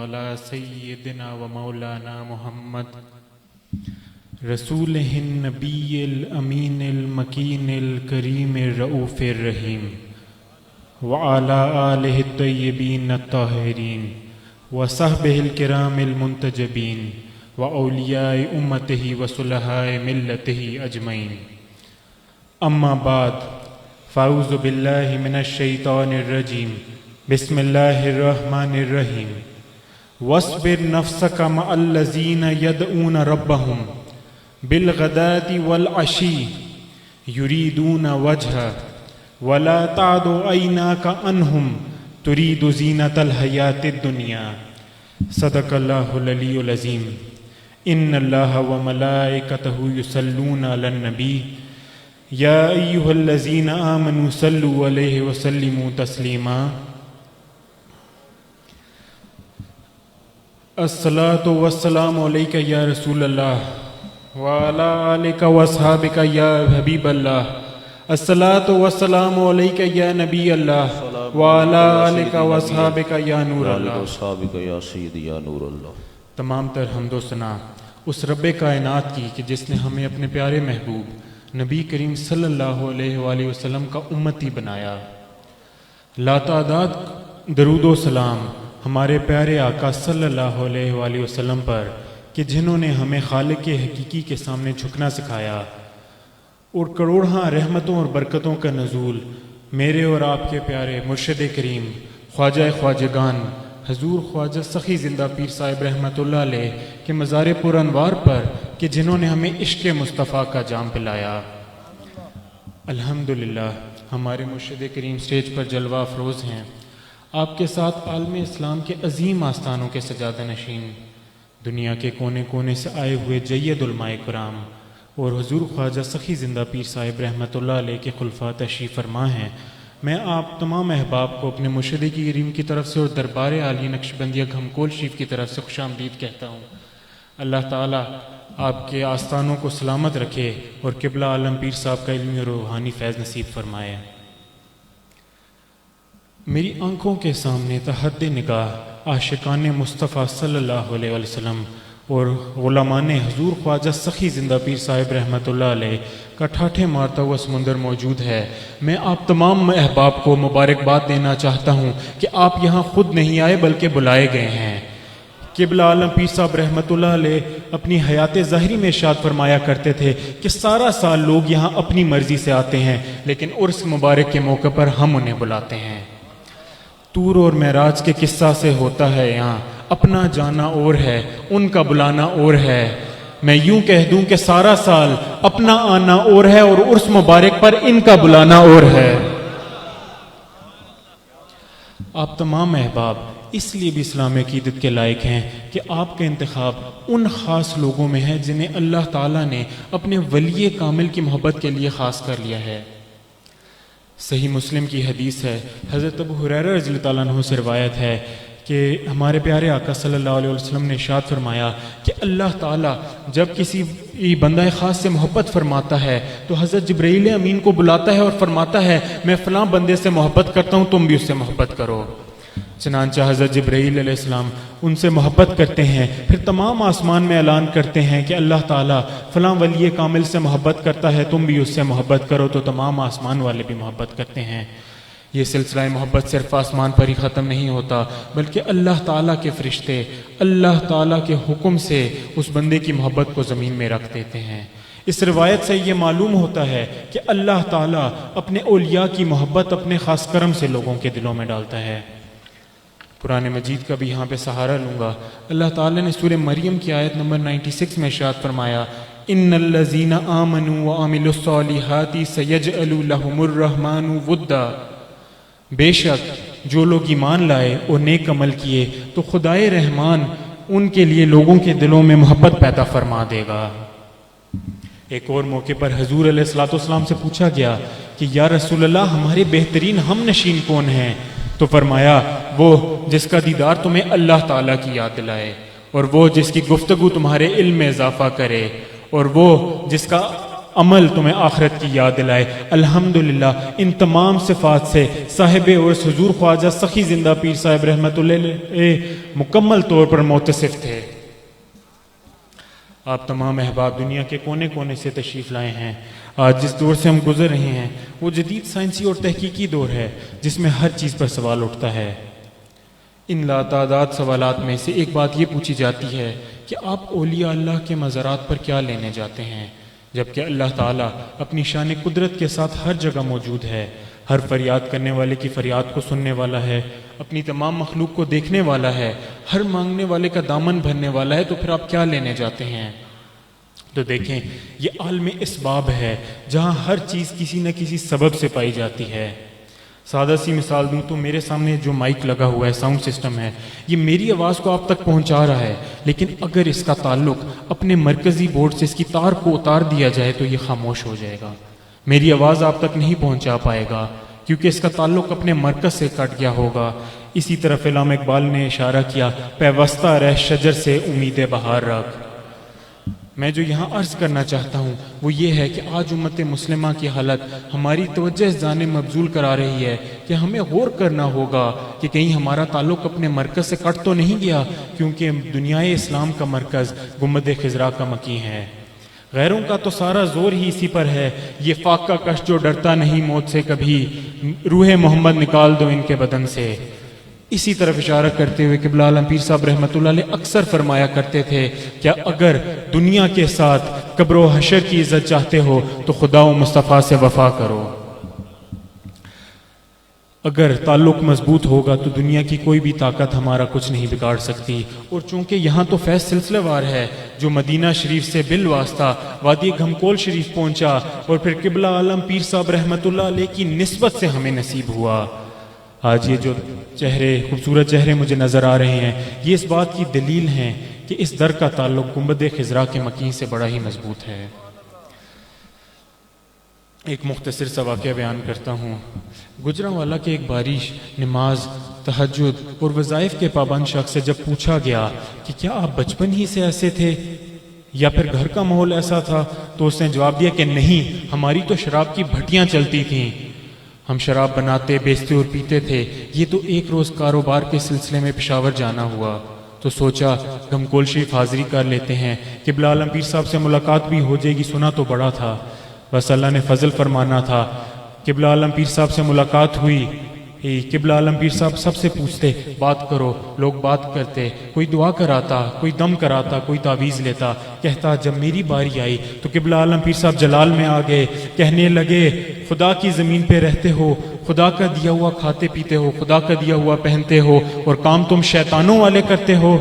على سيدنا ومولانا محمد رسوله النبي الأمين المكين الكريم الرؤوف الرحيم وعلى آله الطيبين الطاهرين وصحبه الكرام المنتجبين وأولياء أمته وصلحاء ملته أجمعين. أما بعد، فأعوذ بالله من الشيطان الرجيم. بسم الله الرحمن الرحيم. واصبر نفسك مع الذين يدعون ربهم بالغداة والعشي يريدون وجهه ولا تعد عيناك عنهم تريد زينة الحياة الدنيا. صدق الله العلي العظيم. إن الله وملائكته يصلون على النبي يا أيها الذين آمنوا صلوا عليه وسلموا تسليما. الصلاة والسلام عليك يا رسول الله وعلى آلك وأصحابك يا حبيب الله. الصلاة والسلام عليك يا نبي الله وعلى آلك وأصحابك يا نور اللہ. تمام تر حمد و ثنا اس رب کائنات کی کہ جس نے ہمیں اپنے پیارے محبوب نبی کریم صلی اللہ علیہ وآلہ وسلم کا امتی بنایا. لاتعداد درود و سلام ہمارے پیارے آقا صلی اللہ علیہ وآلہ وسلم پر کہ جنہوں نے ہمیں خالق حقیقی کے سامنے جھکنا سکھایا، اور کروڑہاں رحمتوں اور برکتوں کا نزول میرے اور آپ کے پیارے مرشد کریم خواجہ خواجگان حضور خواجہ سخی زندہ پیر صاحب رحمۃ اللہ علیہ کے مزار پر انوار پر کہ جنہوں نے ہمیں عشق مصطفیٰ کا جام پلایا. الحمدللہ ہمارے مرشد کریم سٹیج پر جلوہ افروز ہیں. آپ کے ساتھ عالم اسلام کے عظیم آستانوں کے سجادہ نشین، دنیا کے کونے کونے سے آئے ہوئے جید علماء کرام اور حضور خواجہ سخی زندہ پیر صاحب رحمۃ اللہ علیہ کے خلفاء تشریف فرما ہیں. میں آپ تمام احباب کو اپنے مرشد کریم کی طرف سے اور دربار عالی نقشبندیہ گھمکول شریف کی طرف سے خوش آمدید کہتا ہوں. اللہ تعالیٰ آپ کے آستانوں کو سلامت رکھے اور قبلہ عالم پیر صاحب کا علمی اور روحانی فیض نصیب فرمائے. میری آنکھوں کے سامنے تحد نگاہ عاشقان مصطفیٰ صلی اللہ علیہ وسلم اور غلامان حضور خواجہ سخی زندہ پیر صاحب رحمۃ اللہ علیہ کا ٹھاٹھے مارتا ہوا سمندر موجود ہے. میں آپ تمام احباب کو مبارکباد دینا چاہتا ہوں کہ آپ یہاں خود نہیں آئے بلکہ بلائے گئے ہیں. قبلہ عالم پیر صاحب رحمۃ اللہ علیہ اپنی حیات ظاہری میں ارشاد فرمایا کرتے تھے کہ سارا سال لوگ یہاں اپنی مرضی سے آتے ہیں، لیکن عرس مبارک کے موقع پر ہم انہیں بلاتے ہیں. طور اور معراج کے قصہ سے ہوتا ہے یہاں اپنا جانا اور ہے، ان کا بلانا اور ہے. میں یوں کہہ دوں کہ سارا سال اپنا آنا اور ہے اور عرس مبارک پر ان کا بلانا اور ہے. آپ تمام احباب اس لیے بھی اسلام عقیدت کے لائق ہیں کہ آپ کا انتخاب ان خاص لوگوں میں ہے جنہیں اللہ تعالیٰ نے اپنے ولی کامل کی محبت کے لیے خاص کر لیا ہے. صحیح مسلم کی حدیث ہے، حضرت ابو ہریرہ رضی اللہ تعالیٰ عنہ سے روایت ہے کہ ہمارے پیارے آقا صلی اللہ علیہ وسلم نے ارشاد فرمایا کہ اللہ تعالیٰ جب کسی بندہ خاص سے محبت فرماتا ہے تو حضرت جبرائیل امین کو بلاتا ہے اور فرماتا ہے میں فلاں بندے سے محبت کرتا ہوں، تم بھی اس سے محبت کرو. چنانچہ حضرت جبرائیل علیہ السلام ان سے محبت کرتے ہیں، پھر تمام آسمان میں اعلان کرتے ہیں کہ اللہ تعالیٰ فلاں ولی کامل سے محبت کرتا ہے، تم بھی اس سے محبت کرو، تو تمام آسمان والے بھی محبت کرتے ہیں. یہ سلسلہ محبت صرف آسمان پر ہی ختم نہیں ہوتا بلکہ اللہ تعالیٰ کے فرشتے اللہ تعالیٰ کے حکم سے اس بندے کی محبت کو زمین میں رکھ دیتے ہیں. اس روایت سے یہ معلوم ہوتا ہے کہ اللہ تعالیٰ اپنے اولیاء کی محبت اپنے خاص کرم سے لوگوں کے دلوں میں ڈالتا ہے. قرآن مجید کا بھی یہاں پہ سہارا لوں گا. اللہ تعالیٰ نے سورہ مریم کی آیت نمبر 96 میں ارشاد فرمایا ان الذین آمنوا وعملوا الصالحات سیجعل لهم الرحمن ودا. بے شک جو لوگ ایمان لائے اور نیک عمل کیے تو خدائے رحمان ان کے لیے لوگوں کے دلوں میں محبت پیدا فرما دے گا. ایک اور موقع پر حضور علیہ الصلوۃ والسلام سے پوچھا گیا کہ یا رسول اللہ ہمارے بہترین ہم نشین کون ہیں؟ تو فرمایا وہ جس کا دیدار تمہیں اللہ تعالیٰ کی یاد دلائے، اور وہ جس کی گفتگو تمہارے علم میں اضافہ کرے، اور وہ جس کا عمل تمہیں آخرت کی یاد دلائے۔ الحمدللہ ان تمام صفات سے صاحب عرس حضور خواجہ سخی زندہ پیر صاحب رحمۃ اللہ علیہ مکمل طور پر متصف تھے۔ آپ تمام احباب دنیا کے کونے کونے سے تشریف لائے ہیں۔ آج جس دور سے ہم گزر رہے ہیں وہ جدید سائنسی اور تحقیقی دور ہے جس میں ہر چیز پر سوال اٹھتا ہے۔ ان لاتعداد سوالات میں سے ایک بات یہ پوچھی جاتی ہے کہ آپ اولیاء اللہ کے مزارات پر کیا لینے جاتے ہیں، جبکہ اللہ تعالیٰ اپنی شان قدرت کے ساتھ ہر جگہ موجود ہے، ہر فریاد کرنے والے کی فریاد کو سننے والا ہے، اپنی تمام مخلوق کو دیکھنے والا ہے، ہر مانگنے والے کا دامن بھرنے والا ہے، تو پھر آپ کیا لینے جاتے ہیں؟ تو دیکھیں یہ عالم اسباب ہے جہاں ہر چیز کسی نہ کسی سبب سے پائی جاتی ہے۔ سادہ سی مثال دوں تو میرے سامنے جو مائک لگا ہوا ہے، ساؤنڈ سسٹم ہے، یہ میری آواز کو آپ تک پہنچا رہا ہے، لیکن اگر اس کا تعلق اپنے مرکزی بورڈ سے اس کی تار کو اتار دیا جائے تو یہ خاموش ہو جائے گا، میری آواز آپ تک نہیں پہنچا پائے گا کیونکہ اس کا تعلق اپنے مرکز سے کٹ گیا ہوگا۔ اسی طرح علامہ اقبال نے اشارہ کیا، پیوستہ رہ شجر سے امید بہار رکھ۔ میں جو یہاں عرض کرنا چاہتا ہوں وہ یہ ہے کہ آج امت مسلمہ کی حالت ہماری توجہ اس جانب مبذول کرا رہی ہے کہ ہمیں غور کرنا ہوگا کہ کہیں ہمارا تعلق اپنے مرکز سے کٹ تو نہیں گیا، کیونکہ دنیائے اسلام کا مرکز گنبد خضرا کا مکین ہے۔ غیروں کا تو سارا زور ہی اسی پر ہے، یہ فاقہ کش جو ڈرتا نہیں موت سے کبھی، روح محمد نکال دو ان کے بدن سے۔ اسی طرف اشارہ کرتے ہوئے قبلہ عالم پیر صاحب رحمۃ اللہ علیہ اکثر فرمایا کرتے تھے کہ اگر دنیا کے ساتھ قبر و حشر کی عزت چاہتے ہو تو خدا و مصطفیٰ سے وفا کرو۔ اگر تعلق مضبوط ہوگا تو دنیا کی کوئی بھی طاقت ہمارا کچھ نہیں بگاڑ سکتی۔ اور چونکہ یہاں تو فیض سلسلہ وار ہے جو مدینہ شریف سے بالواسطہ وادی گھمکول شریف پہنچا اور پھر قبلہ عالم پیر صاحب رحمۃ اللہ علیہ کی نسبت سے ہمیں نصیب ہوا۔ آج یہ جو چہرے، خوبصورت چہرے مجھے نظر آ رہے ہیں، یہ اس بات کی دلیل ہیں کہ اس در کا تعلق گنبد خضرا کے مکین سے بڑا ہی مضبوط ہے۔ ایک مختصر سا واقعہ بیان کرتا ہوں۔ گجرانوالہ کے ایک بارش، نماز، تہجد اور وظائف کے پابند شخص سے جب پوچھا گیا کہ کیا آپ بچپن ہی سے ایسے تھے یا پھر گھر کا ماحول ایسا تھا، تو اس نے جواب دیا کہ نہیں، ہماری تو شراب کی بھٹیاں چلتی تھیں، ہم شراب بناتے، بیچتے اور پیتے تھے۔ یہ تو ایک روز کاروبار کے سلسلے میں پشاور جانا ہوا تو سوچا گھمکول شریف حاضری کر لیتے ہیں، قبلہ عالم پیر صاحب سے ملاقات بھی ہو جائے گی، سنا تو بڑا تھا، بس اللہ نے فضل فرمانا تھا۔ قبلہ عالم پیر صاحب سے ملاقات ہوئی، قبلہ عالم پیر صاحب سب سے پوچھتے، بات کرو، لوگ بات کرتے، کوئی دعا کراتا، کوئی دم کراتا، کوئی تعویذ لیتا۔ کہتا جب میری باری آئی تو قبلہ عالم پیر صاحب جلال میں آ گئے، کہنے لگے خدا کی زمین پہ رہتے ہو، خدا کا دیا ہوا کھاتے پیتے ہو، خدا کا دیا ہوا پہنتے ہو، اور کام تم شیطانوں والے کرتے ہو۔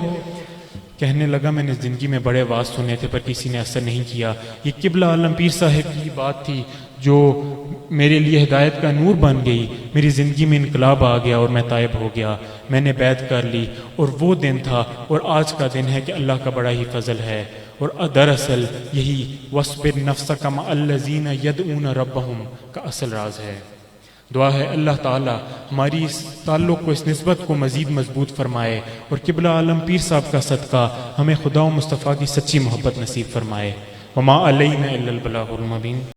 کہنے لگا میں نے زندگی میں بڑے واز سنے تھے پر کسی نے اثر نہیں کیا، یہ قبلہ عالم پیر صاحب کی بات تھی جو میرے لیے ہدایت کا نور بن گئی، میری زندگی میں انقلاب آ گیا اور میں تائب ہو گیا، میں نے بیعت کر لی۔ اور وہ دن تھا اور آج کا دن ہے کہ اللہ کا بڑا ہی فضل ہے۔ اور دراصل یہی وَاصْبِرْ نَفْسَكَ مَعَ الَّذِينَ يَدْعُونَ رَبَّهُمْ کا اصل راز ہے۔ دعا ہے اللہ تعالی ہماری اس تعلق کو، اس نسبت کو مزید مضبوط فرمائے اور قبلہ عالم پیر صاحب کا صدقہ ہمیں خدا و مصطفیٰ کی سچی محبت نصیب فرمائے۔ وما علینا الا البلاغ المبین۔